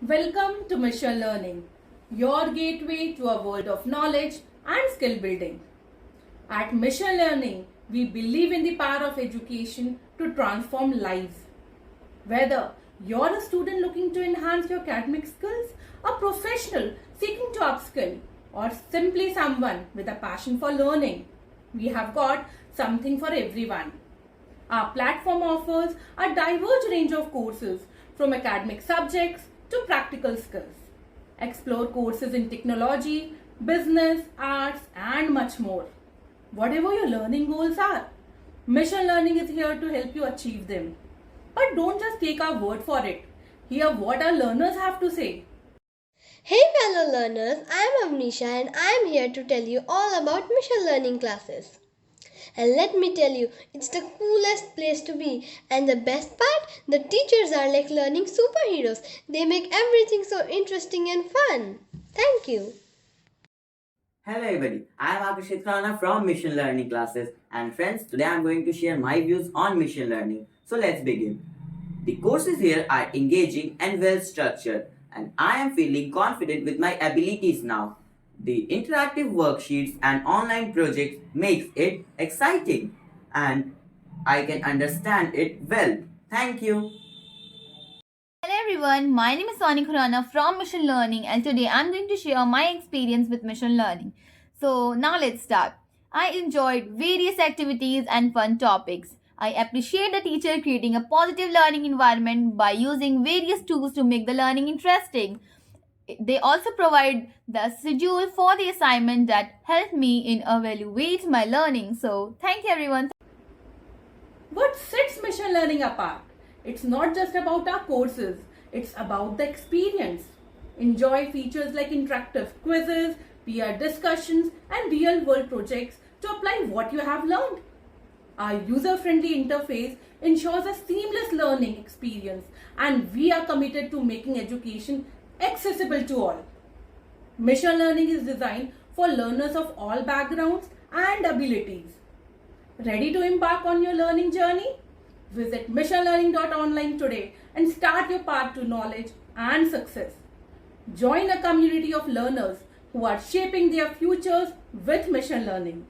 Welcome to Mission Learning, your gateway to a world of knowledge and skill building. At Mission Learning, we believe in the power of education to transform lives. Whether you're a student looking to enhance your academic skills, a professional seeking to upskill, or simply someone with a passion for learning, we have got something for everyone. Our platform offers a diverse range of courses from academic subjects to practical skills. Explore courses in technology, business, arts, and much more. Whatever your learning goals are, Mission Learning is here to help you achieve them. But don't just take our word for it. Hear what our learners have to say. Hey fellow learners, I am Avnisha and I am here to tell you all about Mission Learning classes. And let me tell you, it's the coolest place to be. And the best part, the teachers are like learning superheroes. They make everything so interesting and fun. Thank you. Hello everybody, I am Akashit Khana from Mission Learning classes, and friends, today I am going to share my views on Mission Learning. So let's begin. The courses here are engaging and well structured, and I am feeling confident with my abilities now. The interactive worksheets and online projects makes it exciting, and I can understand it well. Thank you. Hello everyone, my name is Sonia Khurana from Mission Learning, and today I'm going to share my experience with Mission Learning. So now let's start. I enjoyed various activities and fun topics. I appreciate the teacher creating a positive learning environment by using various tools to make the learning interesting. They also provide the schedule for the assignment that helped me in evaluate my learning. So thank you everyone. What sets Mission Learning apart? It's not just about our courses, it's about the experience. Enjoy features like interactive quizzes, peer discussions, and real world projects to apply what you have learned. Our user friendly interface ensures a seamless learning experience, and we are committed to making education accessible to all. Mission Learning is designed for learners of all backgrounds and abilities. Ready to embark on your learning journey? Visit missionlearning.online today and start your path to knowledge and success. Join a community of learners who are shaping their futures with Mission Learning.